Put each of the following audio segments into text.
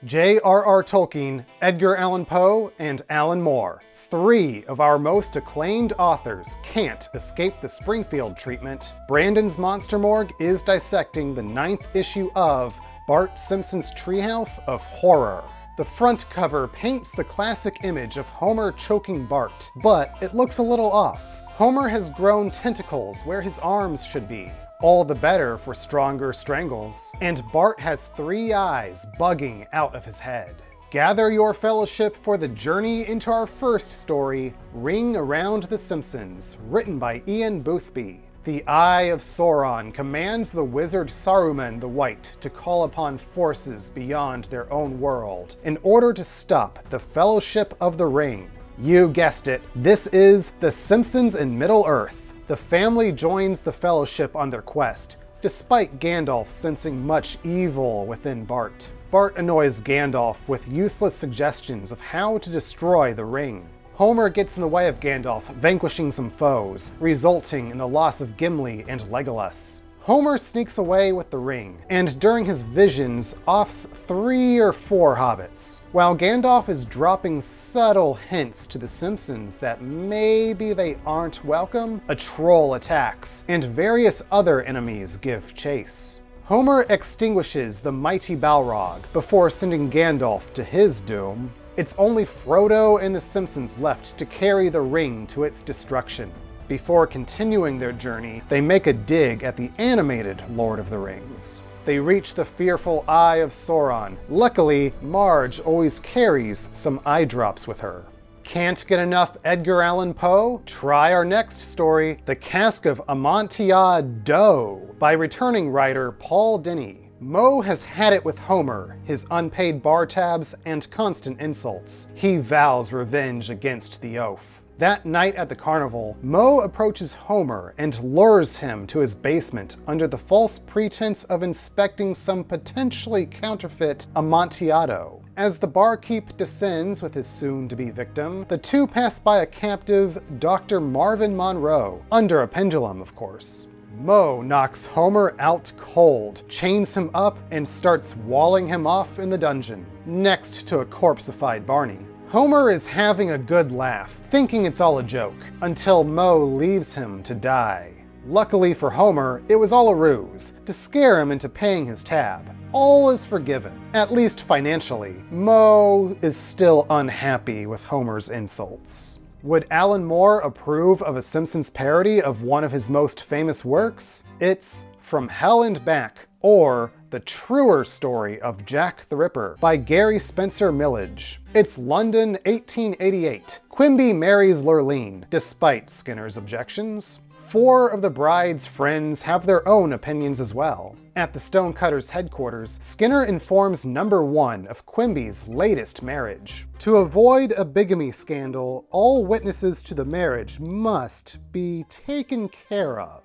J.R.R. Tolkien, Edgar Allan Poe, and Alan Moore. Three of our most acclaimed authors can't escape the Springfield treatment. Brandon's Monster Morgue is dissecting the 9th issue of Bart Simpson's Treehouse of Horror. The front cover paints the classic image of Homer choking Bart, but it looks a little off. Homer has grown tentacles where his arms should be, all the better for stronger strangles, and Bart has 3 eyes bugging out of his head. Gather your fellowship for the journey into our first story, Ring Around the Simpsons, written by Ian Boothby. The Eye of Sauron commands the wizard Saruman the White to call upon forces beyond their own world in order to stop the Fellowship of the Ring. You guessed it, this is The Simpsons in Middle-earth. The family joins the Fellowship on their quest, despite Gandalf sensing much evil within Bart. Bart annoys Gandalf with useless suggestions of how to destroy the ring. Homer gets in the way of Gandalf, vanquishing some foes, resulting in the loss of Gimli and Legolas. Homer sneaks away with the ring, and during his visions, offs 3 or 4 hobbits. While Gandalf is dropping subtle hints to the Simpsons that maybe they aren't welcome, a troll attacks, and various other enemies give chase. Homer extinguishes the mighty Balrog before sending Gandalf to his doom. It's only Frodo and the Simpsons left to carry the ring to its destruction. Before continuing their journey, they make a dig at the animated Lord of the Rings. They reach the fearful Eye of Sauron. Luckily, Marge always carries some eye drops with her. Can't get enough Edgar Allan Poe? Try our next story, The Cask of Amontillado, by returning writer Paul Dini. Moe has had it with Homer, his unpaid bar tabs, and constant insults. He vows revenge against the oaf. That night at the carnival, Moe approaches Homer and lures him to his basement under the false pretense of inspecting some potentially counterfeit Amontillado. As the barkeep descends with his soon-to-be victim, the two pass by a captive, Dr. Marvin Monroe, under a pendulum, of course. Moe knocks Homer out cold, chains him up, and starts walling him off in the dungeon, next to a corpseified Barney. Homer is having a good laugh, thinking it's all a joke, until Moe leaves him to die. Luckily for Homer, it was all a ruse, to scare him into paying his tab. All is forgiven, at least financially. Moe is still unhappy with Homer's insults. Would Alan Moore approve of a Simpsons parody of one of his most famous works? It's From Hell and Back, or The Truer Story of Jack the Ripper by Gary Spencer Millage. It's London, 1888. Quimby marries Lurleen, despite Skinner's objections. 4 of the bride's friends have their own opinions as well. At the Stonecutters' headquarters, Skinner informs number 1 of Quimby's latest marriage. To avoid a bigamy scandal, all witnesses to the marriage must be taken care of.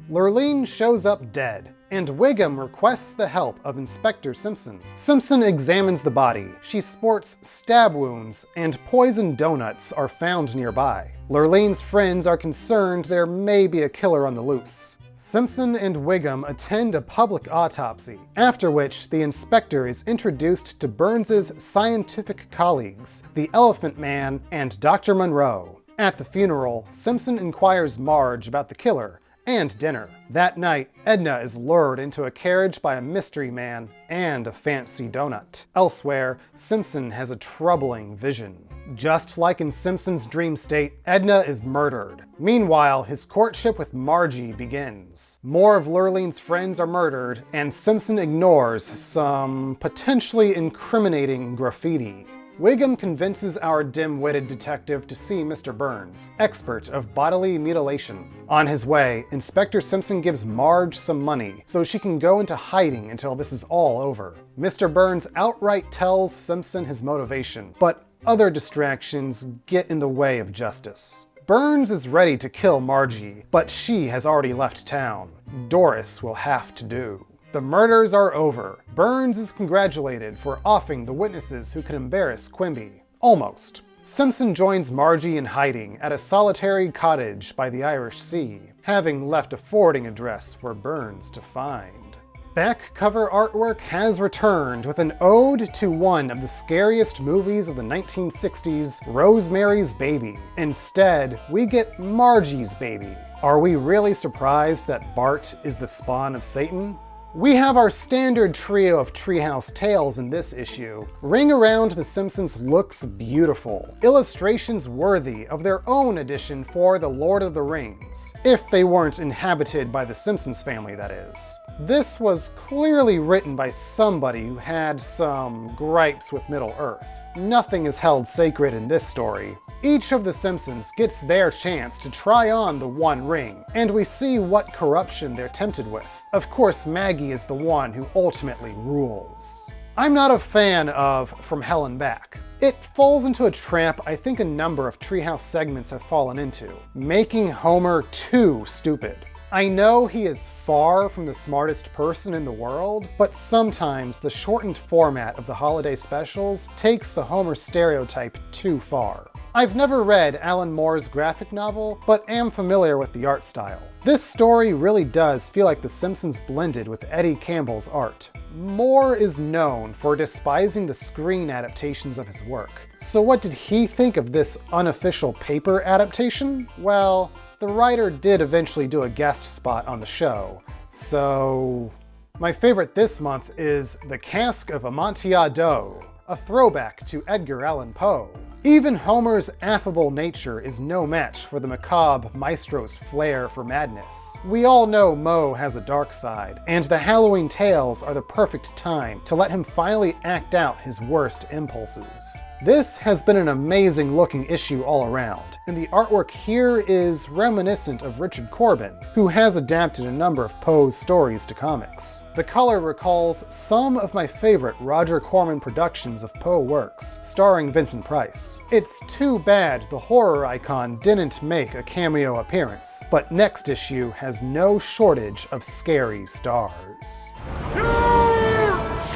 Lurleen shows up dead, and Wiggum requests the help of Inspector Simpson. Simpson examines the body. She sports stab wounds, and poisoned donuts are found nearby. Lurleen's friends are concerned there may be a killer on the loose. Simpson and Wiggum attend a public autopsy, after which the inspector is introduced to Burns's scientific colleagues, the Elephant Man and Dr. Monroe. At the funeral, Simpson inquires Marge about the killer, and dinner. That night, Edna is lured into a carriage by a mystery man and a fancy donut. Elsewhere, Simpson has a troubling vision. Just like in Simpson's dream state, Edna is murdered. Meanwhile, his courtship with Margie begins. More of Lurleen's friends are murdered, and Simpson ignores some potentially incriminating graffiti. Wiggum convinces our dim-witted detective to see Mr. Burns, expert of bodily mutilation. On his way, Inspector Simpson gives Marge some money so she can go into hiding until this is all over. Mr. Burns outright tells Simpson his motivation, but other distractions get in the way of justice. Burns is ready to kill Margie, but she has already left town. Doris will have to do. The murders are over. Burns is congratulated for offing the witnesses who could embarrass Quimby. Almost. Simpson joins Margie in hiding at a solitary cottage by the Irish Sea, having left a forwarding address for Burns to find. Back cover artwork has returned with an ode to one of the scariest movies of the 1960s, Rosemary's Baby. Instead, we get Margie's Baby. Are we really surprised that Bart is the spawn of Satan? We have our standard trio of Treehouse tales in this issue. Ring Around the Simpsons looks beautiful. Illustrations worthy of their own edition for The Lord of the Rings. If they weren't inhabited by the Simpsons family, that is. This was clearly written by somebody who had some gripes with Middle-earth. Nothing is held sacred in this story. Each of the Simpsons gets their chance to try on the One Ring, and we see what corruption they're tempted with. Of course, Maggie is the one who ultimately rules. I'm not a fan of From Hell and Back. It falls into a trap I think a number of Treehouse segments have fallen into, making Homer too stupid. I know he is far from the smartest person in the world, but sometimes the shortened format of the holiday specials takes the Homer stereotype too far. I've never read Alan Moore's graphic novel, but am familiar with the art style. This story really does feel like The Simpsons blended with Eddie Campbell's art. Moore is known for despising the screen adaptations of his work. So what did he think of this unofficial paper adaptation? Well, the writer did eventually do a guest spot on the show, so... My favorite this month is The Cask of Amontillado, a throwback to Edgar Allan Poe. Even Homer's affable nature is no match for the macabre maestro's flair for madness. We all know Moe has a dark side, and the Halloween tales are the perfect time to let him finally act out his worst impulses. This has been an amazing looking issue all around, and the artwork here is reminiscent of Richard Corbin, who has adapted a number of Poe's stories to comics. The color recalls some of my favorite Roger Corman productions of Poe works, starring Vincent Price. It's too bad the horror icon didn't make a cameo appearance, but next issue has no shortage of scary stars. You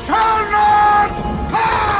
shall not pass!